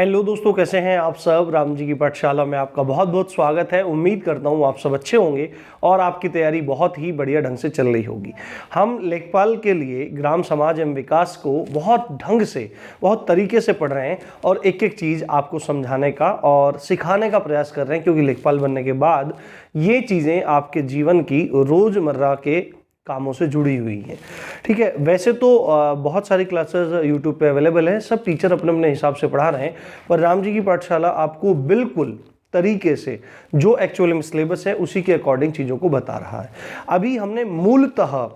Hello दोस्तों, कैसे हैं आप सब। राम जी की पाठशाला में आपका बहुत बहुत स्वागत है। उम्मीद करता हूँ आप सब अच्छे होंगे और आपकी तैयारी बहुत ही बढ़िया ढंग से चल रही होगी। हम लेखपाल के लिए ग्राम समाज एवं विकास को बहुत ढंग से, बहुत तरीके से पढ़ रहे हैं और एक एक चीज़ आपको समझाने का और सिखाने का प्रयास कर रहे हैं, क्योंकि लेखपाल बनने के बाद ये चीज़ें आपके जीवन की रोज़मर्रा के कामों से जुड़ी हुई है। ठीक है, वैसे तो बहुत सारी क्लासेस यूट्यूब पे अवेलेबल है, सब टीचर अपने अपने हिसाब से पढ़ा रहे हैं, पर राम जी की पाठशाला आपको बिल्कुल तरीके से जो एक्चुअल में सिलेबस है उसी के अकॉर्डिंग चीज़ों को बता रहा है। अभी हमने मूलतः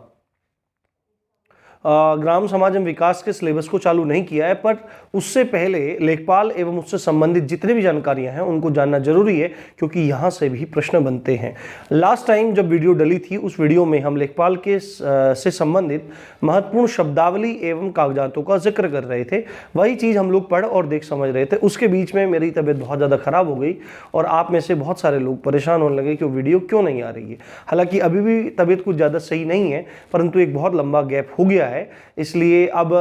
ग्राम समाज एवं विकास के सिलेबस को चालू नहीं किया है, पर उससे पहले लेखपाल एवं उससे संबंधित जितने भी जानकारियां हैं उनको जानना जरूरी है, क्योंकि यहां से भी प्रश्न बनते हैं। लास्ट टाइम जब वीडियो डली थी उस वीडियो में हम लेखपाल के से संबंधित महत्वपूर्ण शब्दावली एवं कागजातों का जिक्र कर रहे थे। वही चीज़ हम लोग पढ़ और देख समझ रहे थे। उसके बीच में मेरी तबीयत बहुत ज़्यादा खराब हो गई और आप में से बहुत सारे लोग परेशान होने लगे कि वो वीडियो क्यों नहीं आ रही है। हालांकि अभी भी तबीयत कुछ ज़्यादा सही नहीं है, परंतु एक बहुत लंबा गैप हो गया है, इसलिए अब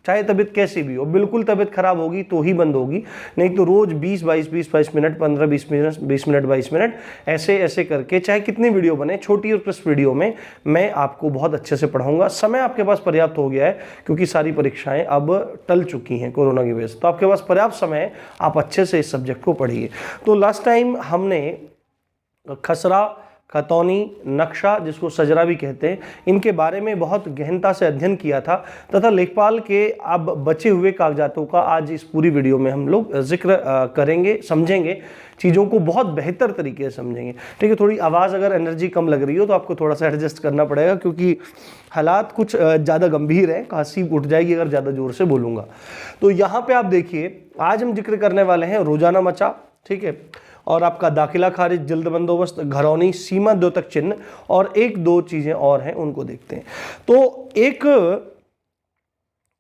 चाहे तबीयत कैसी भी हो, बिल्कुल तबीयत खराब होगी तो ही बंद होगी, नहीं तो रोज 20-22 मिनट, 15-20 मिनट, 20 मिनट 22 मिनट ऐसे ऐसे करके चाहे कितनी वीडियो बने, छोटी और क्रिस्प वीडियो में मैं आपको बहुत अच्छे से पढ़ाऊंगा। समय आपके पास पर्याप्त हो गया है, क्योंकि सारी परीक्षाएं अब टल चुकी हैं कोरोना की वजह से, तो आपके पास पर्याप्त समय है, आप अच्छे से इस सब्जेक्ट को पढ़िए। तो लास्ट टाइम हमने खसरा, खतौनी, नक्शा, जिसको सजरा भी कहते हैं, इनके बारे में बहुत गहनता से अध्ययन किया था, तथा लेखपाल के अब बचे हुए कागजातों का आज इस पूरी वीडियो में हम लोग जिक्र करेंगे, समझेंगे, चीज़ों को बहुत बेहतर तरीके से समझेंगे। ठीक है, थोड़ी आवाज़ अगर एनर्जी कम लग रही हो तो आपको थोड़ा सा एडजस्ट करना पड़ेगा, क्योंकि हालात कुछ ज़्यादा गंभीर है, खांसी उठ जाएगी अगर ज़्यादा ज़ोर से बोलूँगा। तो यहाँ पर आप देखिए, आज हम जिक्र करने वाले हैं रोजाना मचा, ठीक है, और आपका दाखिला खारिज, जल्द बंदोबस्त, घरौनी, सीमा द्योतक चिन्ह और एक दो चीज़ें और हैं, उनको देखते हैं। तो एक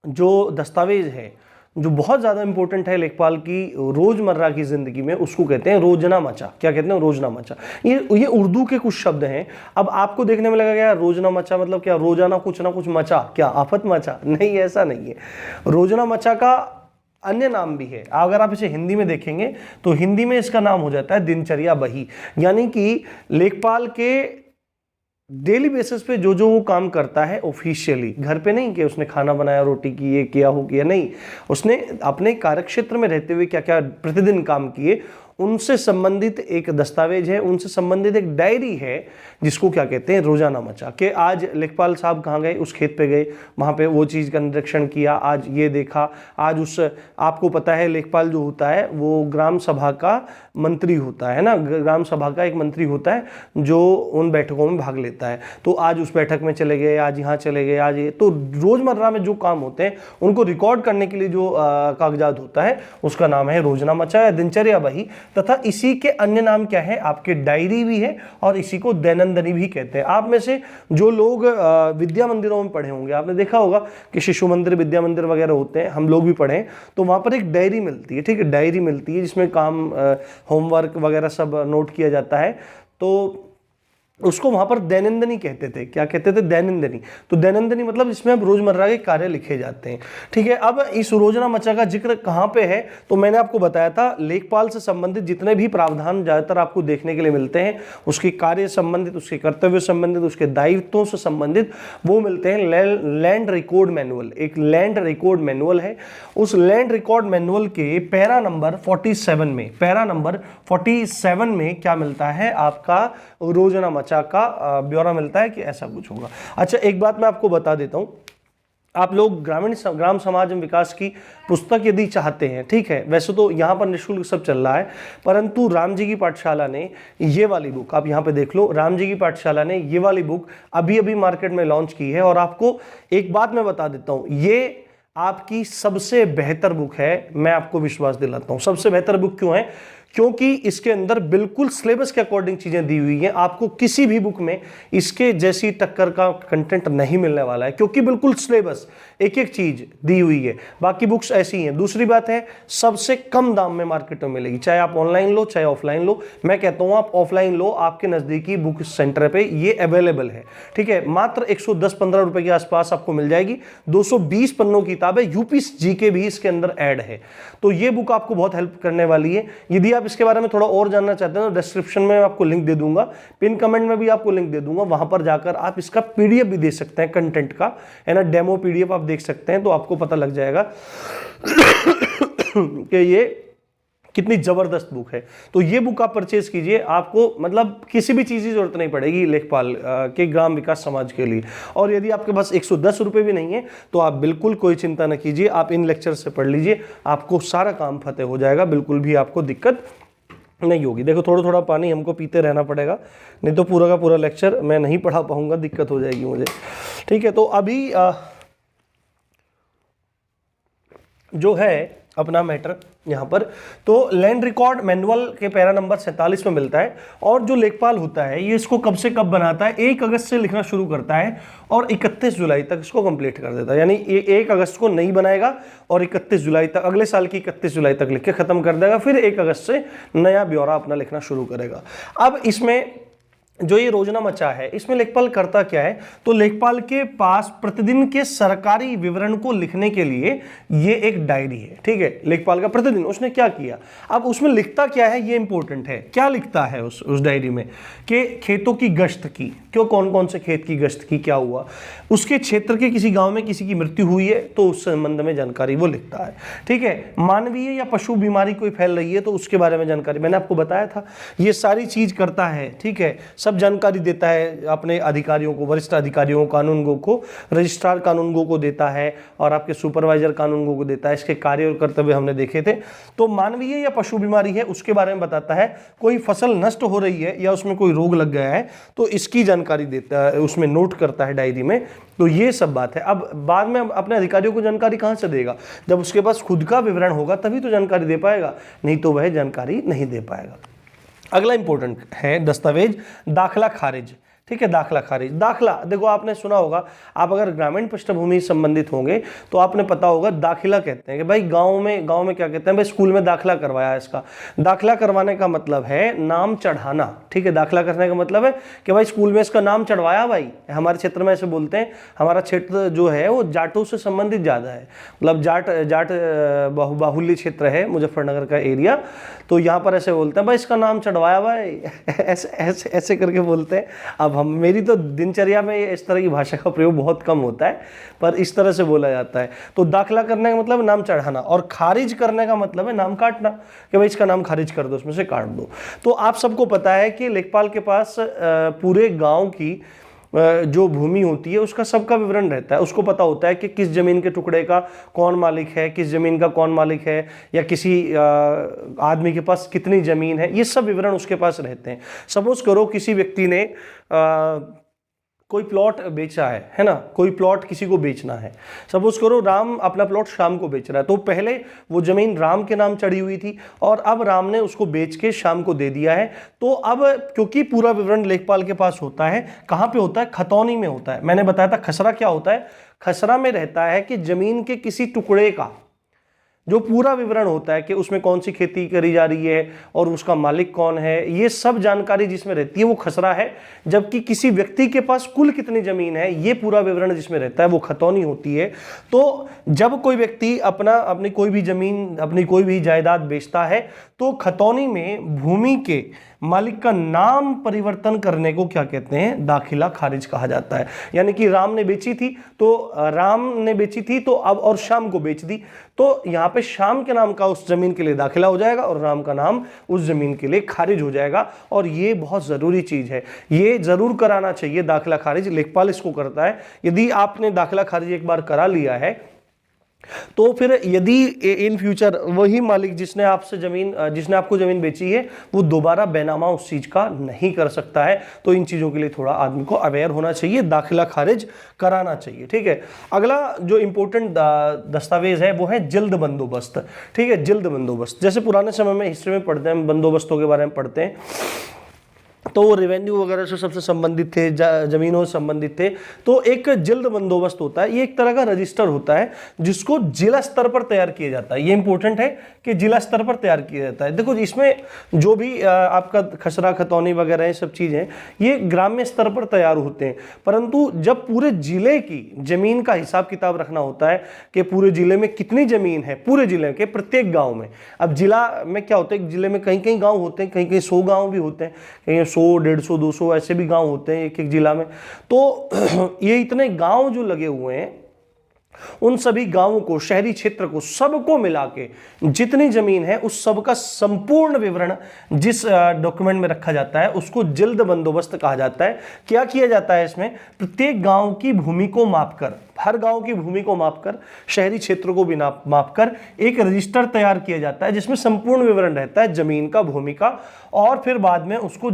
जो दस्तावेज है जो बहुत ज़्यादा इंपॉर्टेंट है लेखपाल की रोज़मर्रा की ज़िंदगी में, उसको कहते हैं रोजनामचा। क्या कहते हैं? रोजनामचा। ये उर्दू के कुछ शब्द हैं। अब आपको देखने में लगेगा यार रोजनामचा मतलब क्या, रोजाना कुछ ना कुछ मचा, क्या आफत मचा? नहीं, ऐसा नहीं है। रोजनामचा का अन्य नाम भी है। अगर आप इसे हिंदी में देखेंगे तो हिंदी में इसका नाम हो जाता है दिनचर्या बही। यानी कि लेखपाल के डेली बेसिस पे जो जो वो काम करता है ऑफिशियली, घर पे नहीं कि उसने खाना बनाया, रोटी की, ये किया हो किया, नहीं, उसने अपने कार्यक्षेत्र में रहते हुए क्या क्या प्रतिदिन काम किए, उनसे संबंधित एक दस्तावेज है, उनसे संबंधित एक डायरी है, जिसको क्या कहते हैं रोजानामचा। कि आज लेखपाल साहब कहाँ गए, उस खेत पे गए, वहाँ पे वो चीज़ का निरीक्षण किया, आज ये देखा, आज उस, आपको पता है लेखपाल जो होता है वो ग्राम सभा का मंत्री होता है ना, ग्राम सभा का एक मंत्री होता है जो उन बैठकों में भाग लेता है। तो आज उस बैठक में चले गए, आज यहाँ चले गए, आज ये, तो रोजमर्रा में जो काम होते हैं उनको रिकॉर्ड करने के लिए जो कागजात होता है उसका नाम है रोजनामचा या दिनचर्या बही। तथा इसी के अन्य नाम क्या है, आपके डायरी भी है और इसी को दैनंदिनी भी कहते हैं। आप में से जो लोग विद्या मंदिरों में पढ़े होंगे, आपने देखा होगा कि शिशु मंदिर, विद्या मंदिर वगैरह होते हैं, हम लोग भी पढ़े हैं, तो वहाँ पर एक डायरी मिलती है। ठीक है, डायरी मिलती है जिसमें काम, होमवर्क वगैरह सब नोट किया जाता है, तो उसको वहां पर दैनंदिनी कहते थे। क्या कहते थे? दैनंदिनी। तो दैनंदिनी मतलब इसमें अब रोजमर्रा के कार्य लिखे जाते हैं। ठीक है, अब इस रोजनामचा का जिक्र कहाँ पे है, तो मैंने आपको बताया था लेखपाल से संबंधित जितने भी प्रावधान ज्यादातर आपको देखने के लिए मिलते हैं, उसके कार्य संबंधित, उसके कर्तव्य संबंधित, उसके दायित्वों से संबंधित, वो मिलते हैं लैंड रिकॉर्ड मैनुअल। एक लैंड रिकॉर्ड मैनुअल है। उस लैंड रिकॉर्ड मैनुअल के पैरा नंबर 47 में, पैरा नंबर 47 में क्या मिलता है, आपका रोजनामचा का ब्यौरा मिलता है कि ऐसा कुछ होगा। अच्छा, एक बात मैं आपको बता देता हूं, आप लोग ग्राम समाज एवं विकास की पुस्तक यदि चाहते हैं, ठीक है, वैसे तो यहाँ पर निःशुल्क सब चल रहा है, परंतु राम जी की पाठशाला ने ये वाली बुक, आप यहाँ पे देख लो, राम जी की पाठशाला ने ये वाली बुक अभी अभी मार्केट में लॉन्च की है। और आपको एक बात मैं बता देता हूँ, ये आपकी सबसे बेहतर बुक है, मैं आपको विश्वास दिलाता हूँ। सबसे बेहतर बुक क्यों है? क्योंकि इसके अंदर बिल्कुल सिलेबस के अकॉर्डिंग चीजें दी हुई हैं। आपको किसी भी बुक में इसके जैसी टक्कर का कंटेंट नहीं मिलने वाला है, क्योंकि बिल्कुल सिलेबस एक एक चीज दी हुई है। बाकी बुक्स ऐसी हैं। दूसरी बात है, सबसे कम दाम में मार्केट में मिलेगी, चाहे आप ऑनलाइन लो चाहे ऑफलाइन लो। मैं कहता हूं आप ऑफलाइन लो, आपके नजदीकी बुक सेंटर पे ये अवेलेबल है, ठीक है। मात्र 110-15 रुपए के आसपास आपको मिल जाएगी। 220 पन्नों की किताब है, यूपी जीके भी इसके अंदर ऐड है। तो ये बुक आपको बहुत हेल्प करने वाली है। यदि आप इसके बारे में थोड़ा और जानना चाहते हैं तो डिस्क्रिप्शन में आपको लिंक दे दूंगा, पिन कमेंट में भी आपको लिंक दे दूंगा, वहां पर जाकर आप इसका पीडीएफ भी दे सकते हैं, कंटेंट का है ना, डेमो पीडीएफ आप देख सकते हैं। तो आपको पता लग जाएगा कि ये कितनी जबरदस्त बुक है। तो ये बुक आप परचेज कीजिए, आपको मतलब किसी भी चीज की जरूरत नहीं पड़ेगी लेखपाल के ग्राम विकास समाज के लिए। और यदि आपके पास 110 रुपए भी नहीं है तो आप बिल्कुल कोई चिंता न कीजिए, आप इन लेक्चर से पढ़ लीजिए, आपको सारा काम फतेह हो जाएगा, बिल्कुल भी आपको दिक्कत नहीं होगी। देखो थोड़ा थोड़ा पानी हमको पीते रहना पड़ेगा, नहीं तो पूरा का पूरा लेक्चर मैं नहीं पढ़ा पाऊंगा, दिक्कत हो जाएगी मुझे, ठीक है। तो अभी जो है अपना मैटर यहाँ पर, तो लैंड रिकॉर्ड मैनुअल के पैरा नंबर 47 में मिलता है। और जो लेखपाल होता है ये इसको कब से कब बनाता है, 1 अगस्त से लिखना शुरू करता है और 31 जुलाई तक इसको कंप्लीट कर देता है। यानी 1 अगस्त को नहीं बनाएगा और 31 जुलाई तक, अगले साल की 31 जुलाई तक लिख के खत्म कर देगा, फिर 1 अगस्त से नया ब्यौरा अपना लिखना शुरू करेगा। अब इसमें जो ये रोजनामचा है, इसमें लेखपाल करता क्या है, तो लेखपाल के पास प्रतिदिन के सरकारी विवरण को लिखने के लिए ये एक डायरी है, ठीक है। लेखपाल का प्रतिदिन उसने क्या किया, अब उसमें लिखता क्या है ये इंपॉर्टेंट है। क्या लिखता है उस डायरी में, कि खेतों की गश्त की, क्यों कौन कौन से खेत की गश्त की, क्या हुआ, उसके क्षेत्र के किसी गांव में किसी की मृत्यु हुई है तो उस संबंध में जानकारी वो लिखता है, ठीक है। मानवीय या पशु बीमारी कोई फैल रही है तो उसके बारे में जानकारी, मैंने आपको बताया था, ये सारी चीज करता है, ठीक है। सब जानकारी देता है अपने अधिकारियों को, वरिष्ठ अधिकारियों को, कानूनगो को, रजिस्ट्रार कानूनगो को देता है और आपके सुपरवाइजर कानूनगो को देता है। इसके कार्य और कर्तव्य हमने देखे थे। तो मानवीय या पशु बीमारी है उसके बारे में बताता है, कोई फसल नष्ट हो रही है या उसमें कोई रोग लग गया है तो इसकी जानकारी देता है, उसमें नोट करता है डायरी में। तो ये सब बात है। अब बाद में अपने अधिकारियों को जानकारी कहां से देगा, जब उसके पास खुद का विवरण होगा तभी तो जानकारी दे पाएगा, नहीं तो वह जानकारी नहीं दे पाएगा। अगला इंपॉर्टेंट है दस्तावेज दाखला खारिज, ठीक है। दाखला खारिज, दाखला देखो आपने सुना होगा, आप अगर ग्रामीण पृष्ठभूमि संबंधित होंगे तो आपने पता होगा दाखिला कहते हैं कि भाई गांव में क्या कहते हैं, भाई स्कूल में दाखला करवाया इसका। दाखला करवाने का मतलब है नाम चढ़ाना, ठीक है। दाखला करने का मतलब है कि भाई स्कूल में इसका नाम चढ़वाया। भाई हमारे क्षेत्र में ऐसे बोलते हैं, हमारा क्षेत्र जो है वो जाटों से संबंधित ज्यादा है, मतलब जाट बाहुल्य क्षेत्र है मुजफ्फरनगर का एरिया, तो यहाँ पर ऐसे बोलते हैं भाई इसका नाम चढ़वाया भाई, ऐसे करके बोलते हैं। अब मेरी तो दिनचर्या में इस तरह की भाषा का प्रयोग बहुत कम होता है, पर इस तरह से बोला जाता है। तो दाखला करने का मतलब नाम चढ़ाना, और खारिज करने का मतलब है नाम काटना, कि भाई इसका नाम खारिज कर दो, उसमें से काट दो। तो आप सबको पता है कि लेखपाल के पास पूरे गांव की जो भूमि होती है उसका सबका विवरण रहता है। उसको पता होता है कि किस जमीन के टुकड़े का कौन मालिक है, किस जमीन का कौन मालिक है, या किसी आदमी के पास कितनी जमीन है, ये सब विवरण उसके पास रहते हैं। सपोज करो किसी व्यक्ति ने कोई प्लॉट बेचा है ना, कोई प्लॉट किसी को बेचना है। सपोज करो राम अपना प्लॉट श्याम को बेच रहा है, तो पहले वो जमीन राम के नाम चढ़ी हुई थी और अब राम ने उसको बेच के श्याम को दे दिया है। तो अब क्योंकि पूरा विवरण लेखपाल के पास होता है, कहाँ पे होता है, खतौनी में होता है। मैंने बताया था खसरा क्या होता है, खसरा में रहता है कि जमीन के किसी टुकड़े का जो पूरा विवरण होता है कि उसमें कौन सी खेती करी जा रही है और उसका मालिक कौन है, ये सब जानकारी जिसमें रहती है वो खसरा है। जबकि किसी व्यक्ति के पास कुल कितनी जमीन है ये पूरा विवरण जिसमें रहता है वो खतौनी होती है। तो जब कोई व्यक्ति अपनी कोई भी जमीन, अपनी कोई भी जायदाद बेचता है तो खतौनी में भूमि के मालिक का नाम परिवर्तन करने को क्या कहते हैं, दाखिला खारिज कहा जाता है। यानी कि राम ने बेची थी तो अब और श्याम को बेच दी, तो यहाँ पे श्याम के नाम का उस जमीन के लिए दाखिला हो जाएगा और राम का नाम उस जमीन के लिए खारिज हो जाएगा। और ये बहुत जरूरी चीज है, ये जरूर कराना चाहिए दाखिला खारिज। लेखपाल इसको करता है। यदि आपने दाखिला खारिज एक बार करा लिया है तो फिर यदि इन फ्यूचर वही मालिक जिसने आपको जमीन बेची है वो दोबारा बैनामा उस चीज का नहीं कर सकता है। तो इन चीजों के लिए थोड़ा आदमी को अवेयर होना चाहिए, दाखिला खारिज कराना चाहिए। ठीक है, अगला जो इंपॉर्टेंट दस्तावेज है वो है जिल्द बंदोबस्त। ठीक है, जिल्द बंदोबस्त, जैसे पुराने समय में हिस्ट्री में पढ़ते हैं, बंदोबस्तों के बारे में पढ़ते हैं, तो वो रेवेन्यू वगैरह से सबसे संबंधित थे, जमीनों से संबंधित थे। तो एक जिल्द बंदोबस्त होता है, ये एक तरह का रजिस्टर होता है जिसको जिला स्तर पर तैयार किया जाता है। ये इंपॉर्टेंट है कि जिला स्तर पर तैयार किया जाता है। देखो इसमें जो भी आपका खसरा खतौनी वगैरह ये सब चीजें ये ग्राम्य स्तर पर तैयार होते हैं, परंतु जब पूरे जिले की जमीन का हिसाब किताब रखना होता है कि पूरे जिले में कितनी जमीन है, पूरे जिले के प्रत्येक गाँव में। अब जिला में क्या होता है, जिले में कहीं कहीं गाँव होते हैं, कहीं कहीं 100 गाँव भी होते हैं, कहीं 100, 150, 200 ऐसे भी गांव होते हैं एक एक जिला में। तो ये इतने गांव जो लगे हुए हैं, उन सभी गांवों को, शहरी क्षेत्र को, सबको मिला के जितनी जमीन है उस सब का संपूर्ण विवरण जिस डॉक्यूमेंट में रखा जाता है उसको जिल्द बंदोबस्त कहा जाता है। क्या किया जाता है इसमें, प्रत्येक गांव की भूमि को मापकर, हर गांव की भूमि को मापकर, शहरी क्षेत्र को भी मापकर एक रजिस्टर तैयार किया जाता है जिसमें संपूर्ण विवरण रहता है जमीन का, भूमि का, और फिर बाद में उसको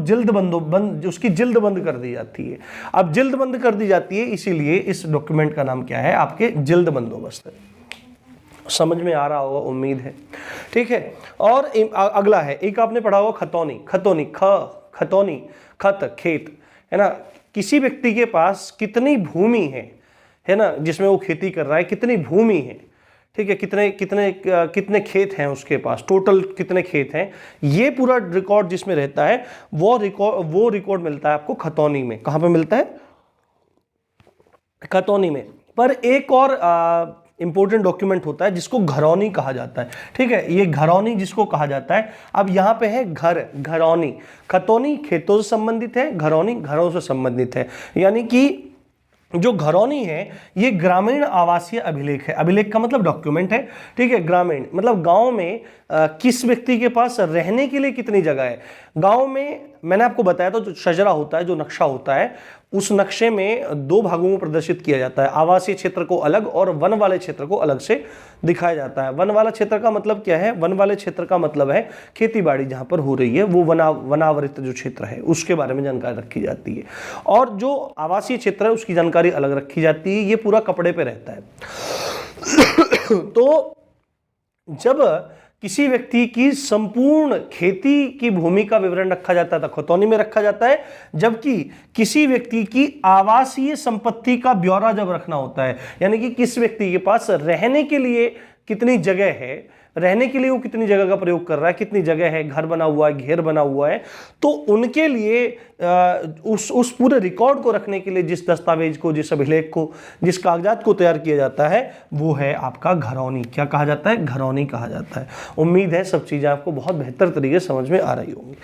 उसकी जिल्द बंद कर दी जाती है। अब जिल्द बंद कर दी जाती है, इसीलिए इस डॉक्यूमेंट का नाम क्या है, आपके जिल्द बंदोबस्त है। समझ में आ रहा होगा, उम्मीद है। ठीक है, और अगला है, एक आपने पढ़ा होगा खतौनी। खतौनी, खत, खेत, है ना। किसी व्यक्ति के पास कितनी भूमि है ना, जिसमें वो खेती कर रहा है, कितनी भूमि है, ठीक है, कितने खेत हैं उसके पास, टोटल कितने खेत हैं, ये पूरा रिकॉर्ड जिसमें रहता है वो रिकॉर्ड मिलता है आपको खतौनी में। कहाँ पे मिलता है, खतौनी में। पर एक और इंपॉर्टेंट डॉक्यूमेंट होता है जिसको घरौनी कहा जाता है। ठीक है, ये घरौनी जिसको कहा जाता है, अब यहाँ पे है घरौनी। खतौनी खेतों से संबंधित है, घरौनी घरों से संबंधित है। यानी कि जो घरौनी है ये ग्रामीण आवासीय अभिलेख है। अभिलेख का मतलब डॉक्यूमेंट है। ठीक है, ग्रामीण मतलब गांव में किस व्यक्ति के पास रहने के लिए कितनी जगह है। गांव में मैंने आपको बताया तो जो शजरा होता है, जो नक्शा होता है, उस नक्शे में 2 भागों में प्रदर्शित किया जाता है, आवासीय क्षेत्र को अलग और वन वाले क्षेत्र को अलग से दिखाया जाता है। वन वाला क्षेत्र का मतलब क्या है, वन वाले क्षेत्र का मतलब है खेती बाड़ी जहां पर हो रही है, वो वनावृत जो क्षेत्र है उसके बारे में जानकारी रखी जाती है, और जो आवासीय क्षेत्र है उसकी जानकारी अलग रखी जाती है। ये पूरा कपड़े पे रहता है। तो जब किसी व्यक्ति की संपूर्ण खेती की भूमि का विवरण रखा जाता था, खतौनी में रखा जाता है, जबकि किसी व्यक्ति की आवासीय संपत्ति का ब्यौरा जब रखना होता है, यानी कि किस व्यक्ति के पास रहने के लिए कितनी जगह है, रहने के लिए वो कितनी जगह का प्रयोग कर रहा है, कितनी जगह है, घर बना हुआ है, घेर बना हुआ है, तो उनके लिए उस पूरे रिकॉर्ड को रखने के लिए जिस दस्तावेज को, जिस अभिलेख को, जिस कागजात को तैयार किया जाता है वो है आपका घरौनी। क्या कहा जाता है, घरौनी कहा जाता है। उम्मीद है सब चीजें आपको बहुत बेहतर तरीके से समझ में आ रही होंगी।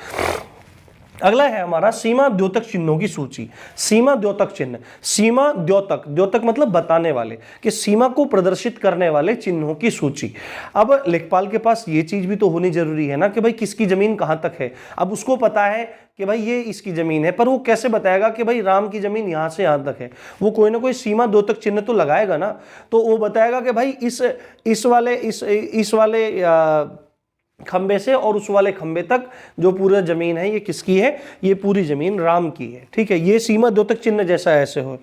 अगला है हमारा सीमा द्योतक चिन्हों की सूची। सीमा द्योतक चिन्ह, सीमा द्योतक, द्योतक मतलब बताने वाले, कि सीमा को प्रदर्शित करने वाले चिन्हों की सूची। अब लेखपाल के पास ये चीज भी तो होनी जरूरी है ना कि भाई किसकी जमीन कहां तक है। अब उसको पता है कि भाई ये इसकी जमीन है, पर वो कैसे बताएगा कि भाई राम की जमीन यहां से यहां तक है, वो कोई ना कोई सीमा द्योतक चिन्ह तो लगाएगा ना। तो वो बताएगा कि भाई इस वाले खंबे से और उस वाले खंबे तक जो पूरा जमीन है ये किसकी है, ये पूरी जमीन राम की है। ठीक है, ये सीमा द्योतक चिन्ह जैसा ऐसे हो,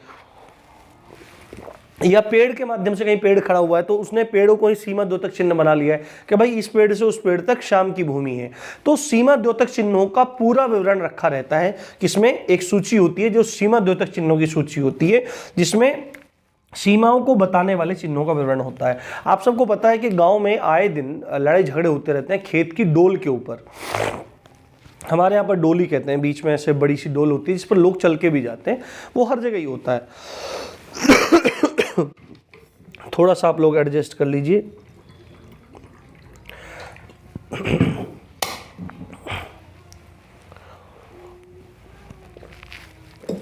या पेड़ के माध्यम से कहीं पेड़ खड़ा हुआ है तो उसने पेड़ों को ही सीमा द्योतक चिन्ह बना लिया है कि भाई इस पेड़ से उस पेड़ तक शाम की भूमि है। तो सीमा द्योतक चिन्हों का पूरा विवरण रखा रहता है, किसमें एक सूची होती है जो सीमा द्योतक चिन्हों की सूची होती है, जिसमें सीमाओं को बताने वाले चिन्हों का विवरण होता है। आप सबको पता है कि गांव में आए दिन लड़ाई झगड़े होते रहते हैं खेत की डोल के ऊपर। हमारे यहाँ पर डोली कहते हैं, बीच में ऐसे बड़ी सी डोल होती है जिस पर लोग चल के भी जाते हैं, वो हर जगह ही होता है। थोड़ा सा आप लोग एडजस्ट कर लीजिए।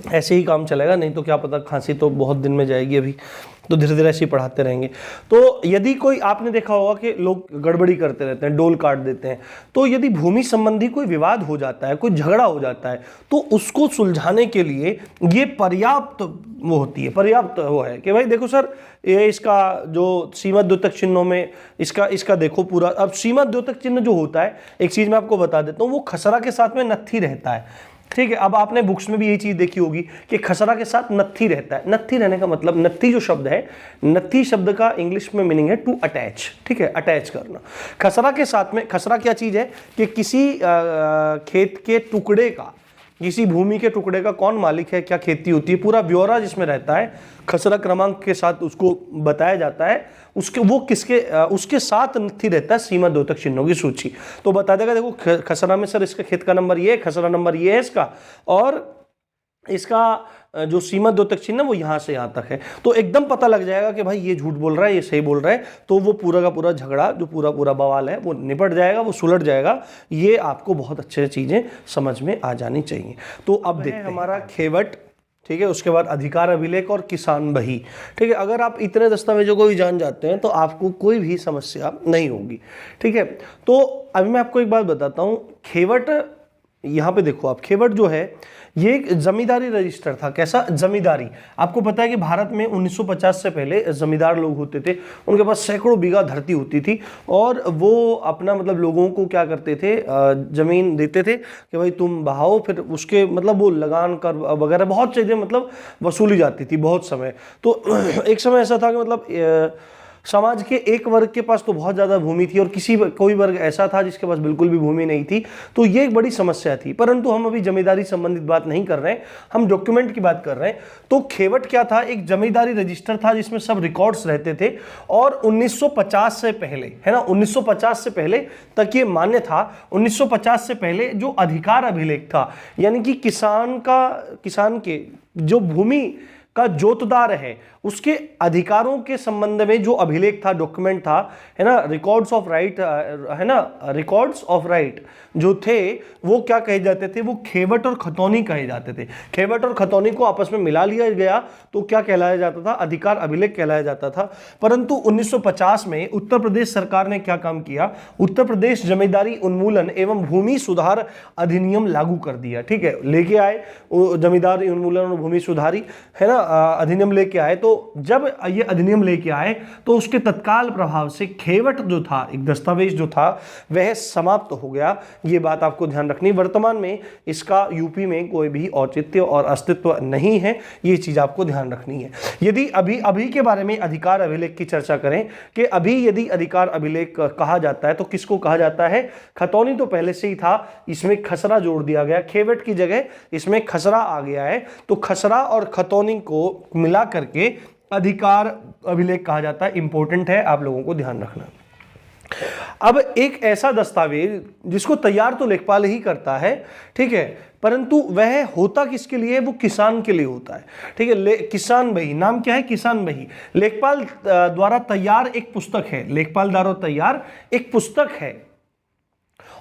ऐसे ही काम चलेगा, नहीं तो क्या पता खांसी तो बहुत दिन में जाएगी अभी। तो धीरे धीरे ऐसे ही पढ़ाते रहेंगे। तो यदि कोई, आपने देखा होगा कि लोग गड़बड़ी करते रहते हैं, डोल काट देते हैं, तो यदि भूमि संबंधी कोई विवाद हो जाता है, कोई झगड़ा हो जाता है, तो उसको सुलझाने के लिए ये पर्याप्त वो होती है, पर्याप्त वो है कि भाई देखो सर, ये इसका जो सीमा द्योतक चिन्हों में इसका देखो पूरा। अब सीमा द्योतक चिन्ह जो होता है, एक चीज मैं आपको बता देता हूँ, वो खसरा के साथ में नत्थी रहता है, ठीक है। अब आपने बुक्स में भी यही चीज देखी होगी कि खसरा के साथ नत्थी रहता है। नत्थी रहने का मतलब, नत्थी जो शब्द है, नत्थी शब्द का इंग्लिश में मीनिंग है टू अटैच, ठीक है, अटैच करना। खसरा के साथ में, खसरा क्या चीज है कि किसी खेत के टुकड़े का, किसी भूमि के टुकड़े का कौन मालिक है, क्या खेती होती है, पूरा ब्यौरा जिसमें रहता है, खसरा क्रमांक के साथ उसको बताया जाता है। उसके वो किसके उसके साथ नत्थी रहता है सीमा द्योतक चिन्हों की सूची। तो बता देगा देखो खसरा में सर इसका खेत का नंबर ये है, खसरा नंबर ये है इसका, और इसका जो सीमा द्योतक चिन्ह वो यहां से यहां तक है। तो एकदम पता लग जाएगा कि भाई ये झूठ बोल रहा है, ये सही बोल रहा है। तो वो पूरा का पूरा झगड़ा, जो पूरा पूरा बवाल है, वो निपट जाएगा, वो सुलट जाएगा। ये आपको बहुत अच्छे चीजें समझ में आ जानी चाहिए। तो अब देखते हैं हमारा खेवट, ठीक है, उसके बाद अधिकार अभिलेख और किसान बही, ठीक है। अगर आप इतने दस्तावेजों को भी जान जाते हैं तो आपको कोई भी समस्या नहीं होगी, ठीक है। तो अभी मैं आपको एक बात बताता हूं, खेवट, यहाँ पे देखो आप, खेवट जो है ये एक जमींदारी रजिस्टर था। कैसा? जमींदारी। आपको पता है कि भारत में 1950 से पहले जमींदार लोग होते थे, उनके पास सैकड़ों बीघा धरती होती थी, और वो अपना मतलब लोगों को क्या करते थे, जमीन देते थे कि भाई तुम बहाओ, फिर उसके मतलब वो लगान कर वगैरह बहुत चीज़ें मतलब वसूली जाती थी बहुत समय। तो एक समय ऐसा था कि मतलब समाज के एक वर्ग के पास तो बहुत ज़्यादा भूमि थी, और कोई वर्ग ऐसा था जिसके पास बिल्कुल भी भूमि नहीं थी। तो ये एक बड़ी समस्या थी। परंतु हम अभी जमींदारी संबंधित बात नहीं कर रहे हैं, हम डॉक्यूमेंट की बात कर रहे हैं। तो खेवट क्या था? एक जमींदारी रजिस्टर था जिसमें सब रिकॉर्ड्स रहते थे, और 1950 से पहले, है ना, 1950 से पहले तक ये मान्य था। 1950 से पहले जो अधिकार अभिलेख था, यानी कि किसान के जो भूमि का जोतदार है, उसके अधिकारों के संबंध में जो अभिलेख था, डॉक्यूमेंट था, है ना, रिकॉर्ड्स ऑफ राइट, है ना, रिकॉर्ड्स ऑफ राइट जो थे, वो क्या कहे जाते थे? वो खेवट और खतौनी कहे जाते थे। खेवट और खतौनी को आपस में मिला लिया गया तो क्या कहलाया जाता था? अधिकार अभिलेख कहलाया जाता था। परंतु 1950 में उत्तर प्रदेश सरकार ने क्या काम किया? उत्तर प्रदेश जमींदारी उन्मूलन एवं भूमि सुधार अधिनियम लागू कर दिया, ठीक है, लेके आए जमींदारी उन्मूलन और भूमि सुधारी, है ना, अधिनियम लेके आए। तो जब ये अधिनियम लेके आए तो उसके तत्काल प्रभाव से खेवट जो था, एक दस्तावेज जो था, वह समाप्त हो गया। ये बात आपको ध्यान रखनी। वर्तमान में इसका यूपी में कोई भी औचित्य और अस्तित्व नहीं है, ये चीज आपको ध्यान रखनी है। यदि अभी के बारे में अधिकार अभिलेख की चर्चा करें कि अभी यदि अधिकार अभिलेख कहा जाता है तो किसको कहा जाता है? खतौनी तो पहले से ही था, इसमें खसरा जोड़ दिया गया, खेवट की जगह इसमें खसरा आ गया है। तो खसरा और खतौनी को मिला करके अधिकार अभिलेख कहा जाता है। इंपॉर्टेंट है, आप लोगों को ध्यान रखना। अब एक ऐसा दस्तावेज जिसको तैयार तो लेखपाल ही करता है, ठीक है, परंतु वह होता किसके लिए? वो किसान के लिए होता है, ठीक है। किसान बही, नाम क्या है? किसान बही। लेखपाल द्वारा तैयार एक पुस्तक है, लेखपाल द्वारा तैयार एक पुस्तक है,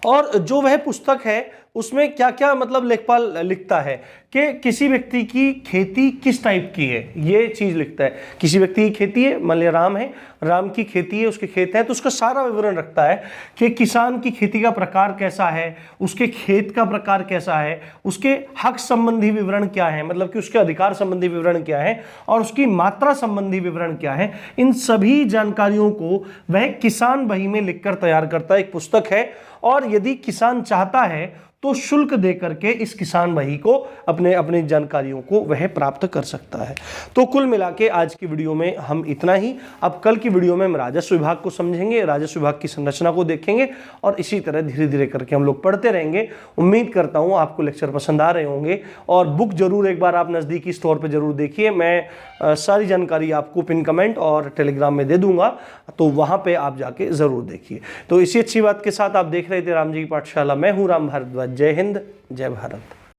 और जो वह पुस्तक है उसमें क्या क्या मतलब लेखपाल लिखता है कि किसी व्यक्ति की खेती किस टाइप की है, ये चीज लिखता है। किसी व्यक्ति की खेती है, मान लिया राम है, राम की खेती है, उसके खेत है, तो उसका सारा विवरण रखता है कि किसान की खेती का प्रकार कैसा है, उसके खेत का प्रकार कैसा है, उसके हक संबंधी विवरण क्या है, मतलब कि उसके अधिकार संबंधी विवरण क्या है, और उसकी मात्रा संबंधी विवरण क्या है। इन सभी जानकारियों को वह किसान बही में लिखकर तैयार करता है, एक पुस्तक है। और यदि किसान चाहता है तो शुल्क दे करके इस किसान बही को अपने जानकारियों को वह प्राप्त कर सकता है। तो कुल मिला के आज की वीडियो में हम इतना ही। अब कल की वीडियो में हम राजस्व विभाग को समझेंगे, राजस्व विभाग की संरचना को देखेंगे, और इसी तरह धीरे धीरे करके हम लोग पढ़ते रहेंगे। उम्मीद करता हूँ आपको लेक्चर पसंद आ रहे होंगे, और बुक जरूर एक बार आप नज़दीकी स्टोर पर जरूर देखिए। मैं सारी जानकारी आपको पिन कमेंट और टेलीग्राम में दे दूंगा, तो वहाँ पर आप जाके ज़रूर देखिए। तो इसी अच्छी बात के साथ आप देख रहे थे राम जी की पाठशाला। मैं हूँ राम भारद्वाज। जय हिंद, जय भारत।